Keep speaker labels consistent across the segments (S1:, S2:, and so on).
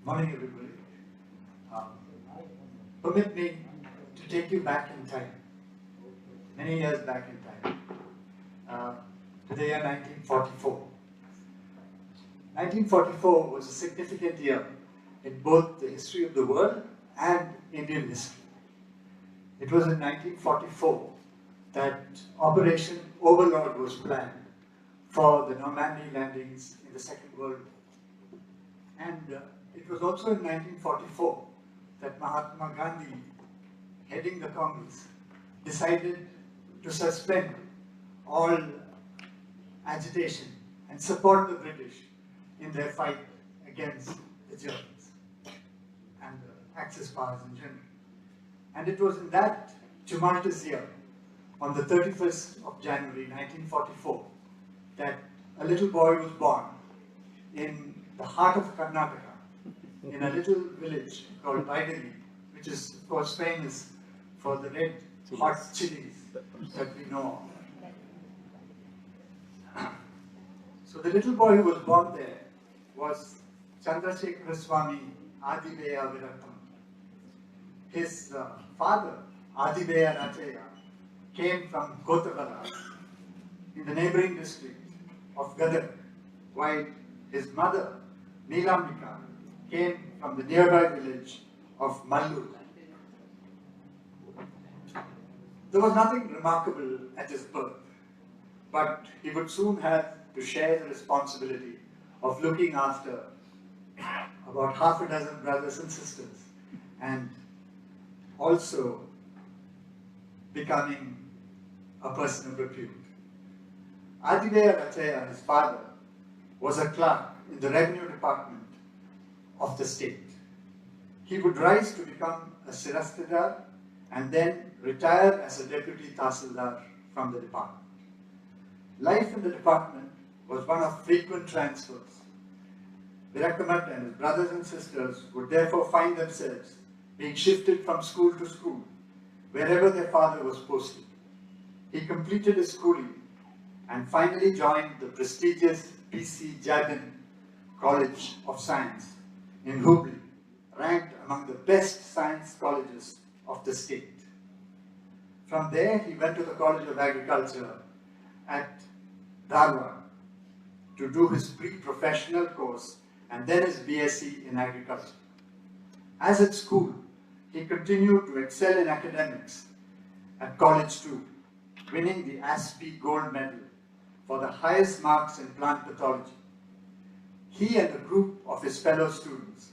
S1: Morning, everybody. Permit me to take you back in time, many years back in time, to the year 1944. 1944 was a significant year in both the history of the world and Indian history. It was in 1944 that Operation Overlord was planned for the Normandy landings in the Second World War. And it was also in 1944 that Mahatma Gandhi, heading the Congress, decided to suspend all agitation and support the British in their fight against the Germans and the Axis powers in general. And it was in that tumultuous year, on the 31st of January 1944, that a little boy was born in the heart of Karnataka, in a little village called Vaidali, which is, of course, famous for the red hot chilies that we know of. So the little boy who was born there was Chandrasekhar Swami Adiveya Viraktamath. His father, Adiveya Rachaya, came from Kotagala in the neighboring district of Gadag, while his mother, Neelambika, came from the nearby village of Mallu. There was nothing remarkable at his birth, but he would soon have to share the responsibility of looking after about half a dozen brothers and sisters, and also becoming a person of repute. Adiveya Rachaya, his father, was a clerk in the revenue department of the state. He would rise to become a Sirastadar and then retire as a deputy Tahsildar from the department. Life in the department was one of frequent transfers. Viraktamath and his brothers and sisters would therefore find themselves being shifted from school to school, wherever their father was posted. He completed his schooling and finally joined the prestigious P.C. Jadin College of Science in Hubli, ranked among the best science colleges of the state. From there, he went to the College of Agriculture at Dharwad to do his pre-professional course and then his BSc in Agriculture. As at school, he continued to excel in academics at college too, winning the ASPE Gold Medal for the highest marks in plant pathology. He and a group of his fellow students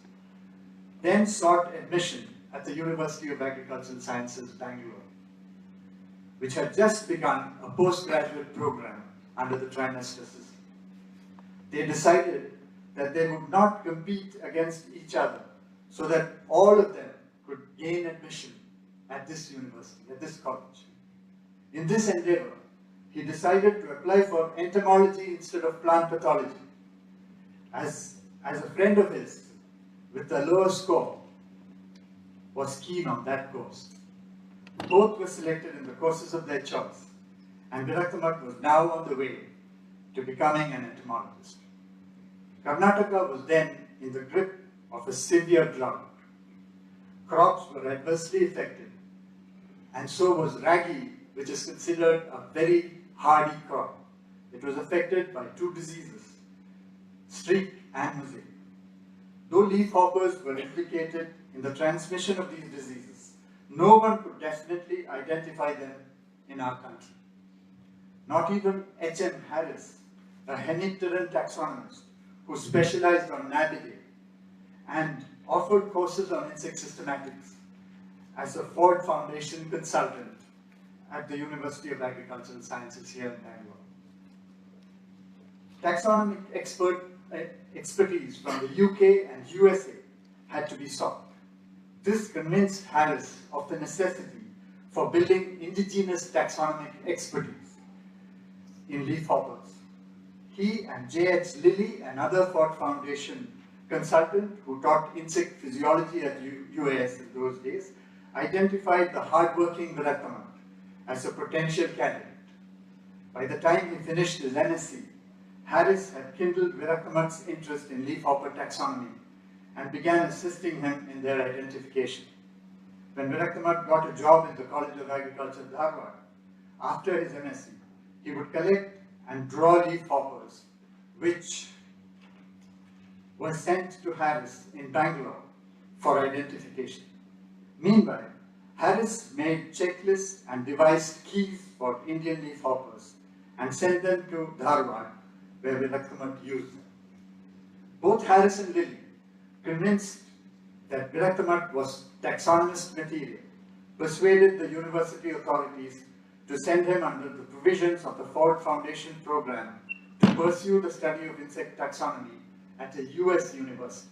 S1: then sought admission at the University of Agricultural Sciences, Bangalore, which had just begun a postgraduate program under the trimester system. They decided that they would not compete against each other so that all of them could gain admission at this university, at this college. In this endeavor, he decided to apply for entomology instead of plant pathology. As a friend of his, with a lower score, was keen on that course. Both were selected in the courses of their choice, and Viraktamath was now on the way to becoming an entomologist. Karnataka was then in the grip of a severe drought. Crops were adversely affected, and so was ragi, which is considered a very hardy crop. It was affected by two diseases, streak and mosaic. Though leafhoppers were implicated in the transmission of these diseases, no one could definitely identify them in our country. Not even H.M. Harris, a Hennepteran taxonomist who specialized on Navigae and offered courses on insect systematics as a Ford Foundation consultant at the University of Agricultural Sciences here in Bangalore. Taxonomic expertise from the UK and USA had to be sought. This convinced Harris of the necessity for building indigenous taxonomic expertise in leafhoppers. He and J.H. Lilly, another Ford Foundation consultant who taught insect physiology at UAS in those days, identified the hard-working Viraktamath as a potential candidate. By the time he finished his NSc, Harris had kindled Viraktamath's interest in leafhopper taxonomy and began assisting him in their identification. When Viraktamath got a job in the College of Agriculture, Dharwad, after his MSc, he would collect and draw leafhoppers, which were sent to Harris in Bangalore for identification. Meanwhile, Harris made checklists and devised keys for Indian leafhoppers and sent them to Dharwad, where Viraktamath used them. Both Harris and Lilly, convinced that Viraktamath was taxonomist material, persuaded the university authorities to send him under the provisions of the Ford Foundation program to pursue the study of insect taxonomy at a US university.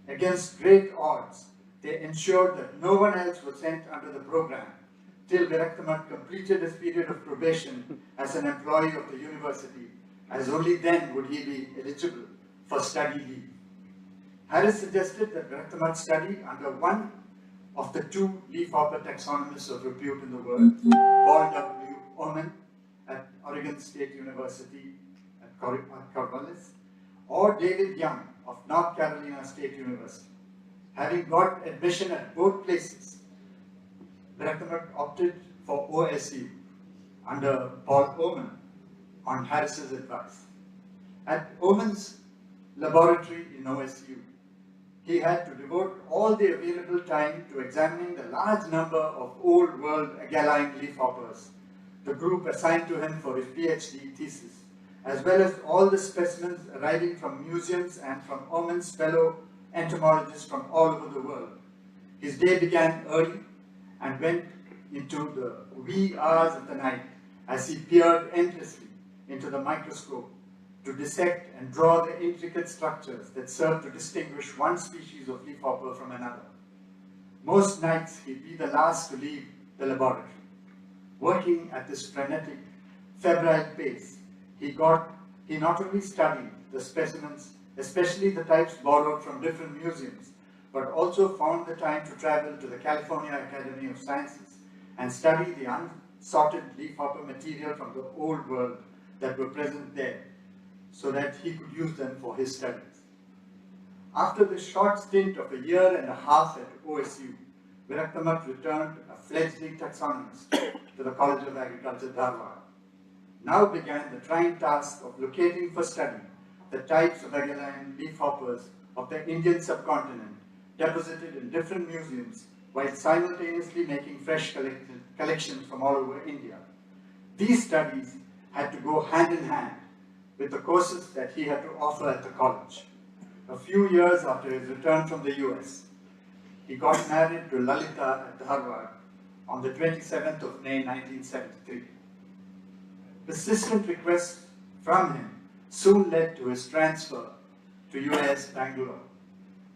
S1: Against great odds, they ensured that no one else was sent under the program till Viraktamath completed his period of probation as an employee of the university, as only then would he be eligible for study leave. Harris suggested that Viraktamath study under one of the two leafhopper taxonomists of repute in the world, Paul W. Oman at Oregon State University at Corvallis, or David Young of North Carolina State University. Having got admission at both places, Viraktamath opted for OSU under Paul Oman on Harris's advice. At Oman's laboratory in OSU, he had to devote all the available time to examining the large number of old world agaline leafhoppers, the group assigned to him for his PhD thesis, as well as all the specimens arriving from museums and from Oman's fellow entomologists from all over the world. His day began early and went into the wee hours of the night as he peered endlessly into the microscope to dissect and draw the intricate structures that serve to distinguish one species of leafhopper from another. Most nights he'd be the last to leave the laboratory. Working at this frenetic, febrile pace, he not only studied the specimens, especially the types borrowed from different museums, but also found the time to travel to the California Academy of Sciences and study the unsorted leafhopper material from the old world that were present there, so that he could use them for his studies. After this short stint of a year and a half at OSU, Viraktamath returned a fledgling taxonomist to the College of Agriculture, Dharwad. Now began the trying task of locating for study the types of agaline leafhoppers of the Indian subcontinent deposited in different museums while simultaneously making fresh collections from all over India. These studies had to go hand in hand with the courses that he had to offer at the college. A few years after his return from the US, he got married to Lalita at Dharwad on the 27th of May 1973. Persistent requests from him soon led to his transfer to US Bangalore.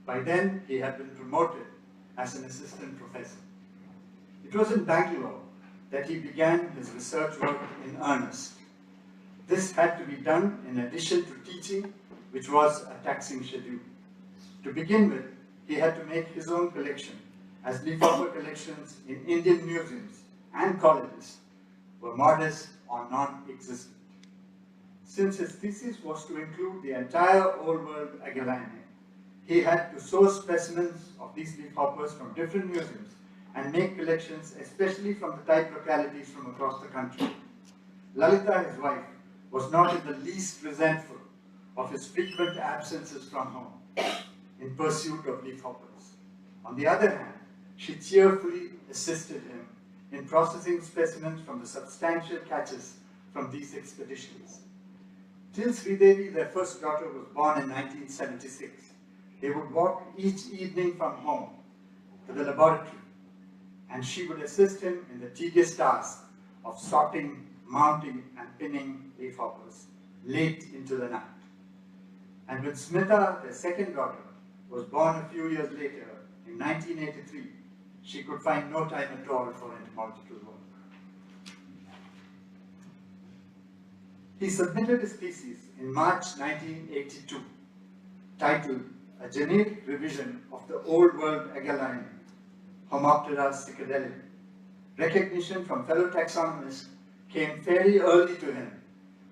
S1: By then, he had been promoted as an assistant professor. It was in Bangalore that he began his research work in earnest. This had to be done in addition to teaching, which was a taxing schedule. To begin with, he had to make his own collection, as leafhopper collections in Indian museums and colleges were modest or non-existent. Since his thesis was to include the entire Old World agaline, he had to source specimens of these leafhoppers from different museums and make collections, especially from the type localities from across the country. Lalita, his wife, was not in the least resentful of his frequent absences from home in pursuit of leafhoppers. On the other hand, she cheerfully assisted him in processing specimens from the substantial catches from these expeditions. Till Sridevi, their first daughter, was born in 1976, they would walk each evening from home to the laboratory, and she would assist him in the tedious task of sorting, mounting, and pinning leafhoppers late into the night. And when Smita, their second daughter, was born a few years later, in 1983, she could find no time at all for entomological work. He submitted his thesis in March 1982, titled A Generic Revision of the Old World Agaline, Homoptera psychedelicum. Recognition from fellow taxonomists came fairly early to him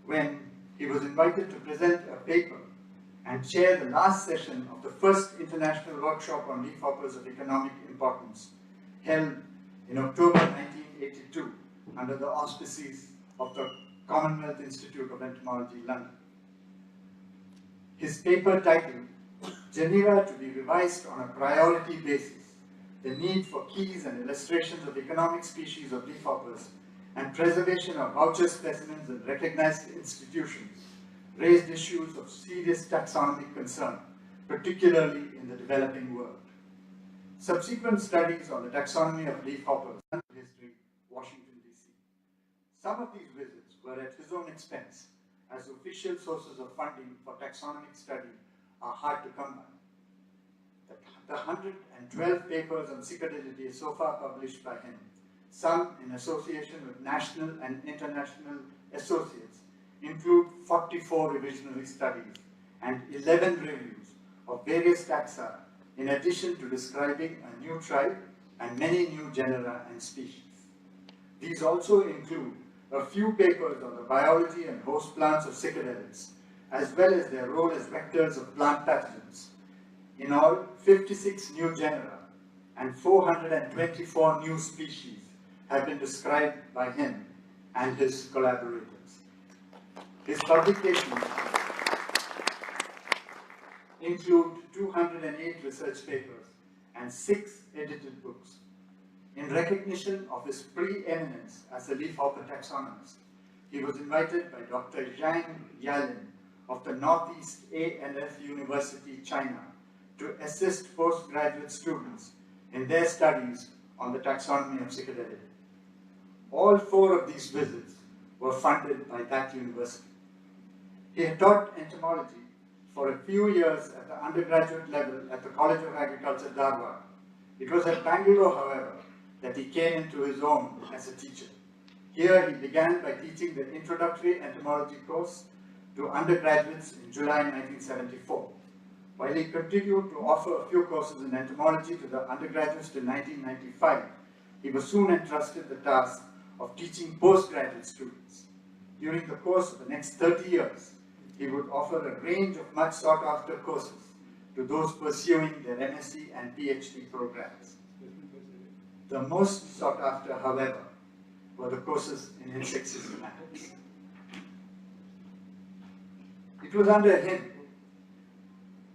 S1: when he was invited to present a paper and chair the last session of the first international workshop on leafhoppers of economic importance, held in October 1982 under the auspices of the Commonwealth Institute of Entomology, London. His paper titled, Genera to be Revised on a Priority Basis, the Need for Keys and Illustrations of Economic Species of Leafhoppers and Preservation of Voucher Specimens in Recognized Institutions, raised issues of serious taxonomic concern, particularly in the developing world. Subsequent studies on the taxonomy of leafhoppers and history, Washington, D.C. Some of these visits were at his own expense, as official sources of funding for taxonomic study are hard to come by. The 112 papers on psychedelity so far published by him, some in association with national and international associates, include 44 revisionary studies and 11 reviews of various taxa, in addition to describing a new tribe and many new genera and species. These also include a few papers on the biology and host plants of psychedelics, as well as their role as vectors of plant pathogens. In all, 56 new genera and 424 new species have been described by him and his collaborators. His publications include 208 research papers and 6 edited books. In recognition of his preeminence as a leafhopper taxonomist, he was invited by Dr. Zhang Yalin of the Northeast A&F University, China, to assist postgraduate students in their studies on the taxonomy of psychedelia. All 4 of these visits were funded by that university. He had taught entomology for a few years at the undergraduate level at the College of Agriculture, Dharwad. It was at Bangalore, however, that he came into his own as a teacher. Here he began by teaching the introductory entomology course to undergraduates in July 1974. While he continued to offer a few courses in entomology to the undergraduates till 1995, he was soon entrusted the task of teaching postgraduate students. During the course of the next 30 years, he would offer a range of much sought after courses to those pursuing their MSc and PhD programs. The most sought after, however, were the courses in insect systematics. It was under him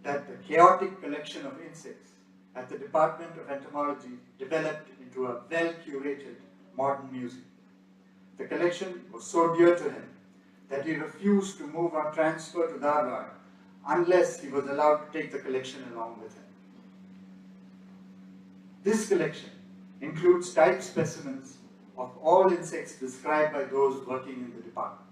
S1: that the chaotic collection of insects at the Department of Entomology developed into a well-curated modern museum. The collection was so dear to him that he refused to move on transfer to Dharwad unless he was allowed to take the collection along with him. This collection includes type specimens of all insects described by those working in the department.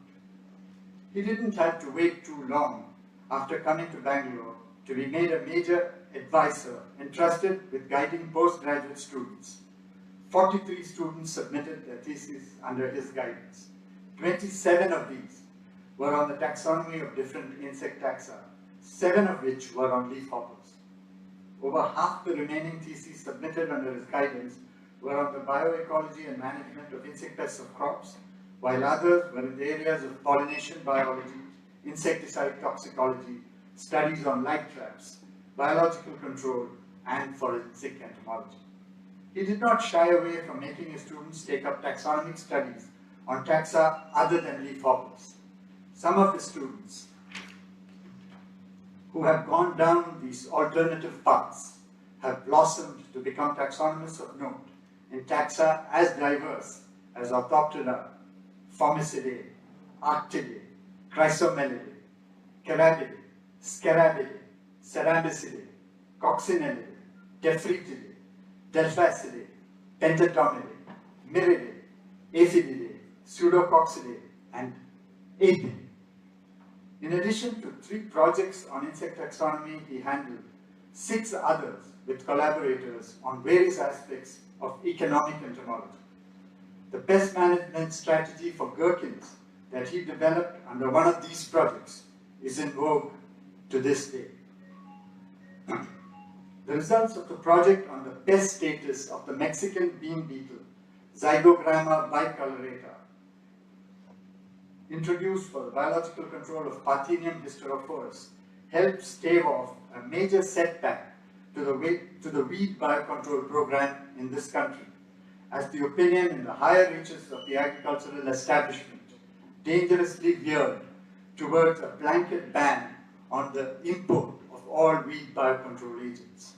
S1: He didn't have to wait too long after coming to Bangalore to be made a major advisor entrusted with guiding postgraduate students. 43 students submitted their theses under his guidance. 27 of these were on the taxonomy of different insect taxa, 7 of which were on leafhoppers. Over half the remaining theses submitted under his guidance were on the bioecology and management of insect pests of crops, while others were in the areas of pollination biology, insecticide toxicology, studies on light traps, biological control, and forensic entomology. He did not shy away from making his students take up taxonomic studies on taxa other than leafhoppers. Some of his students who have gone down these alternative paths have blossomed to become taxonomists of note in taxa as diverse as Orthoptera, Formicidae, Arctidae, Chrysomelidae, Carabidae, Scarabidae, Cerambicidae, Coccinellidae, Tephrididae, Delphasidae, Pentatomidae, Miridae, Aphididae, Pseudococcidae, and Apidae. In addition to 3 projects on insect taxonomy, he handled 6 others with collaborators on various aspects of economic entomology. The pest management strategy for gherkins that he developed under one of these projects is in vogue to this day. The results of the project on the pest status of the Mexican bean beetle, Zygogramma bicolorata, introduced for the biological control of Parthenium hysterophorus, helped stave off a major setback to the weed biocontrol program in this country, as the opinion in the higher reaches of the agricultural establishment dangerously veered towards a blanket ban on the import of all weed biocontrol agents.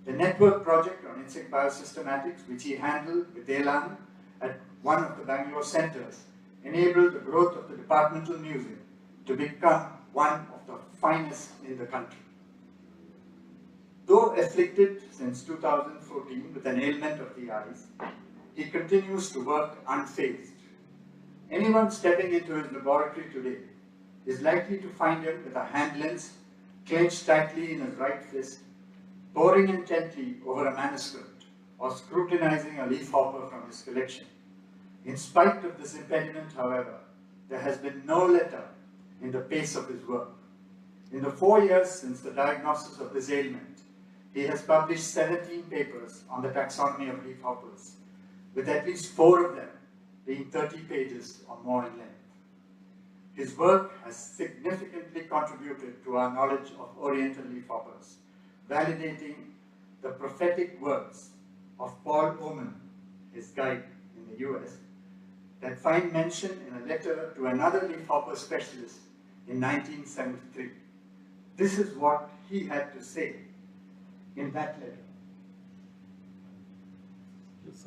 S1: The network project on insect biosystematics, which he handled with Elan at one of the Bangalore centers, enabled the growth of the departmental museum to become one of the finest in the country. Though afflicted since 2014 with an ailment of the eyes, he continues to work unfazed. Anyone stepping into his laboratory today is likely to find him with a hand lens clenched tightly in his right fist, poring intently over a manuscript or scrutinizing a leaf hopper from his collection. In spite of this impediment, however, there has been no letup in the pace of his work. In the 4 years since the diagnosis of this ailment, he has published 17 papers on the taxonomy of leaf hoppers, with at least 4 of them being 30 pages or more in length. His work has significantly contributed to our knowledge of Oriental leaf hoppers, validating the prophetic words of Paul Oman, his guide in the US, that find mention in a letter to another leaf hopper specialist in 1973. This is what he had to say in that letter. This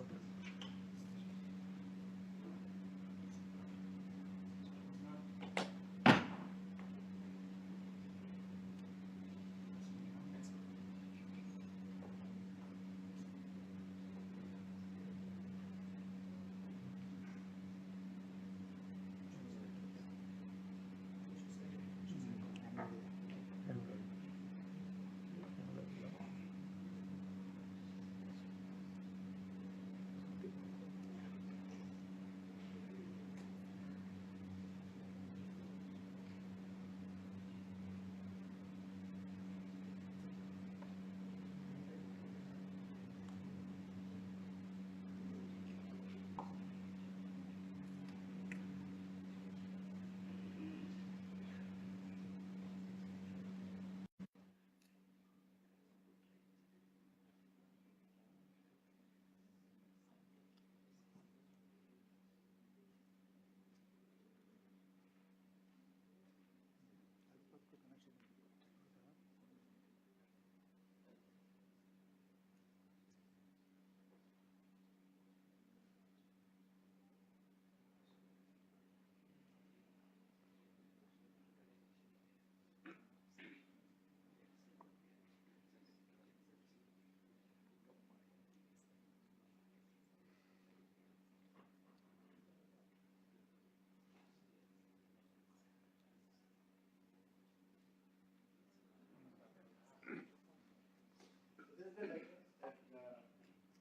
S1: is the letter that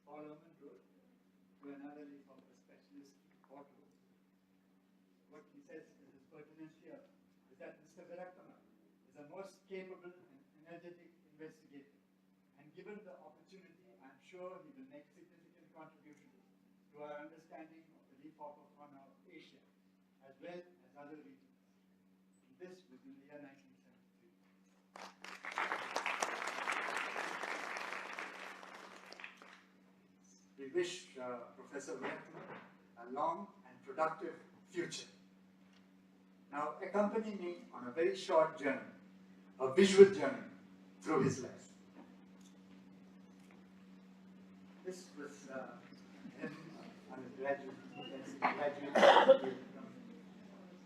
S1: Paul Oman wrote to another leaf hopper specialist in Portugal. What he says is pertinent here is that Mr. Viraktamath is a most capable and energetic investigator, and given the opportunity, I'm sure he will make significant contributions to our understanding of the leaf hopper fauna of Asia, as well as other regions. And this was in the year 1973. We wish Professor Viraktamath a long and productive future. Now, accompany me on a very short journey, a visual journey through his life. This was him on his graduate.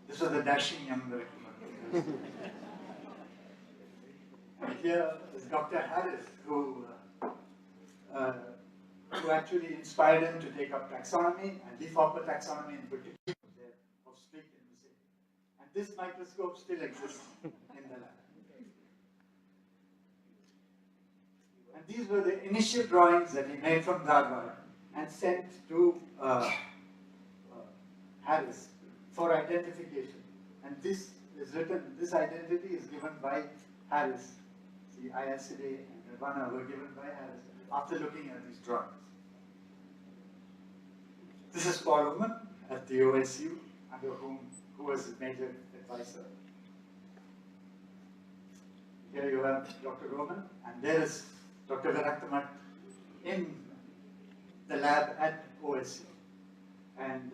S1: This was a dashing young Viraktamath. And here is Dr. Harris, who actually inspired him to take up taxonomy, and leaf hopper taxonomy in particular, of streak in the same. And this microscope still exists in the lab. And these were the initial drawings that he made from Dharwad and sent to Harris for identification. And this is written, this identity is given by Harris. See, Ayaside and Nirvana were given by Harris after looking at these drawings. This is Paul Oman at the OSU, under whom who was his major advisor. Here you have Dr. Roman, and there is Dr. Viraktamath in the lab at OSU. And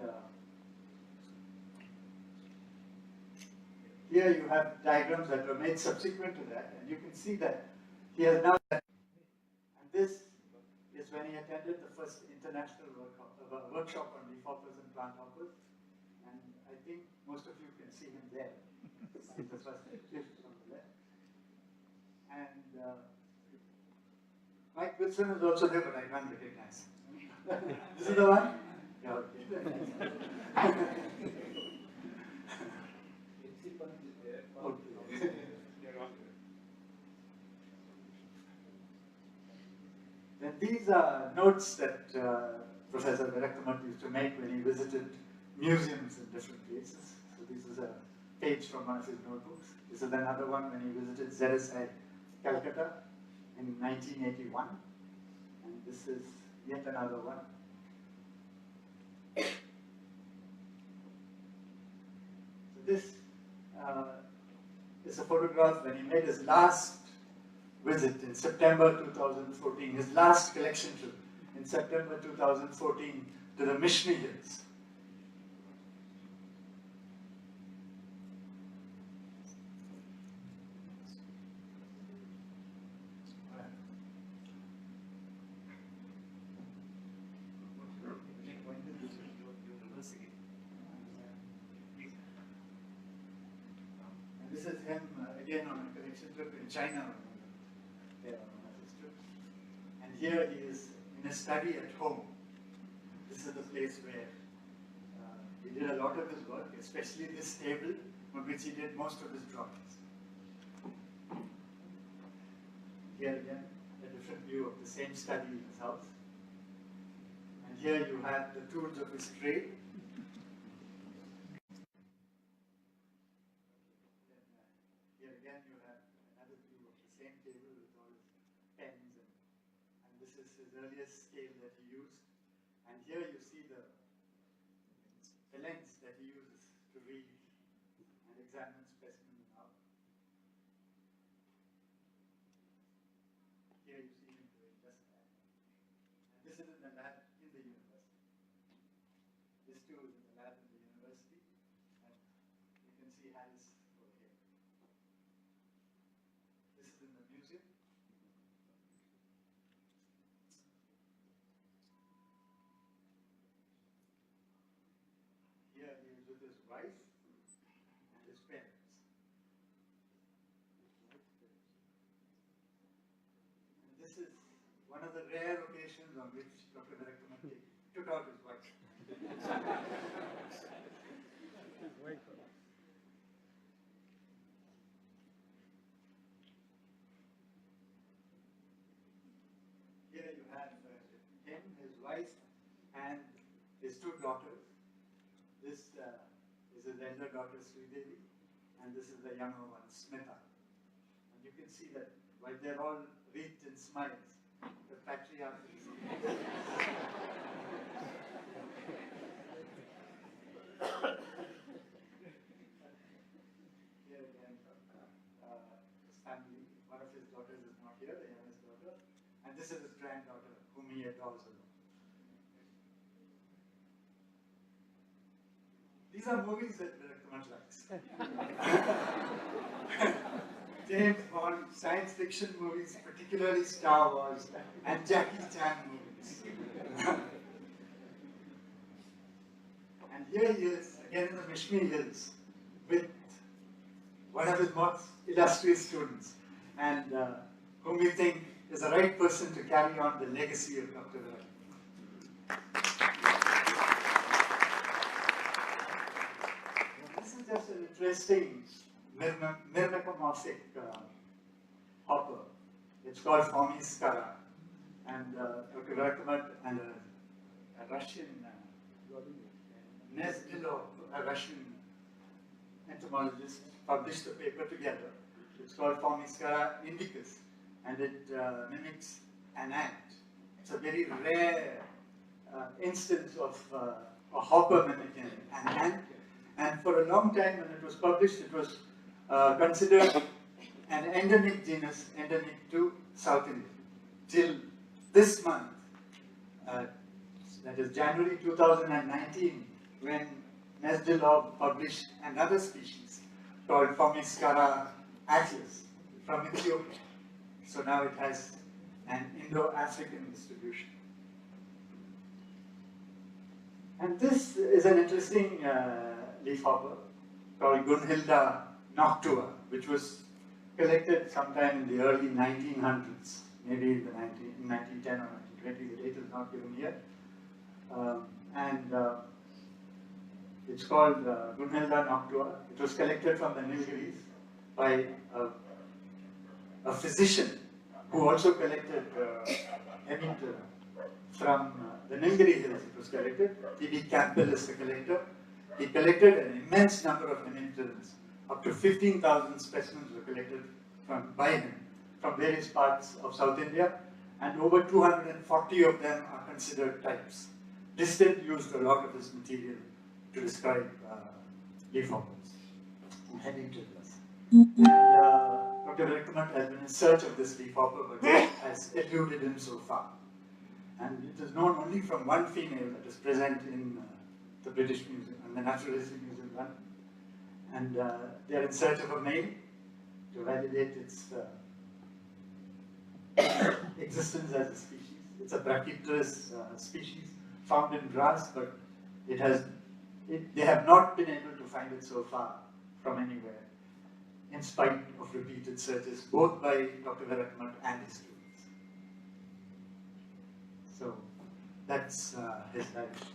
S1: here you have diagrams that were made subsequent to that, and you can see that he has now. And this is when he attended the first international workshop on defaulters and plant hoppers. And I think most of you can see him there. This is the first picture from the left. And Mike Wilson is also there, but I can't recognize him. This is the one? Yeah, okay. Okay. Then these are notes that Professor Viraktamath used to make when he visited museums in different places. So this is a page from one of his notebooks. This is another one when he visited ZSI Calcutta in 1981. And this is yet another one. So this is a photograph when he made his last visit in September 2014, his last collection trip in September 2014 to the Mishmi Hills. And this is him again on a collection trip in China. And here he is in a study at home. This is the place where he did a lot of his work, especially this table on which he did most of his drawings. Here again, a different view of the same study in his house. And here you have the tools of his trade. Here again you have another view of the same table with all his pens, and this is his earliest scale that he used. And here you see the lens that he uses to read and examine specimens out. Here you see him doing just that. And this is in the lab in the university. This too is in the lab in the university. And you can see Harris over here. This is in the museum. Here he is with his wife and his parents. And this is one of the rare occasions on which Dr. Viraktamath took out his wife. Here you have him, his wife, and his two daughters. This is his elder daughter, Sridevi, and this is the younger one, Smita. And you can see that while they're all wreathed in smiles, the patriarch is here again, his family. One of his daughters is not here, the youngest daughter, and this is his granddaughter, whom he adores a lot. These are movies that Viraktamath likes. James Bond, science fiction movies, particularly Star Wars, and Jackie Chan movies. And here he is, again in the Mishmi Hills, with one of his most illustrious students, and whom we think is the right person to carry on the legacy of Dr. Viraktamath. Just an interesting myrmecomorphic hopper. It's called Formiskara. And Dr. Viraktamath and a Russian, Nezdilov, a Russian entomologist, published the paper together. It's called Formiskara indicus, and it mimics an ant. It's a very rare instance of a hopper mimicking an ant. And for a long time when it was published, it was considered an endemic genus, endemic to South India. Till this month, that is January 2019, when Nesdelov published another species called Formiscara atlas from Ethiopia. So now it has an Indo-African distribution. And this is an interesting leafhopper called Gunhilda noctua, which was collected sometime in the early 1900s, maybe in 1910 or 1920, the date is not given here. It's called Gunhilda noctua. It was collected from the Nilgiris by a physician who also collected hemiptera from the Nilgiri hills. It was collected. T.B. Campbell is the collector. He collected an immense number of hemipterans. Up to 15,000 specimens were collected by him from various parts of South India, and over 240 of them are considered types. Distant used a lot of this material to describe leafhoppers and hemipterans. Dr. Viraktamath has been in search of this leafhopper, but has eluded him so far. And it is known only from one female that is present in the British Museum, and the Natural History Museum London. And they are in search of a male to validate its existence as a species. It's a brachypterous species found in grass, but they have not been able to find it so far from anywhere, in spite of repeated searches, both by Dr. Viraktamath and his students. So that's his life.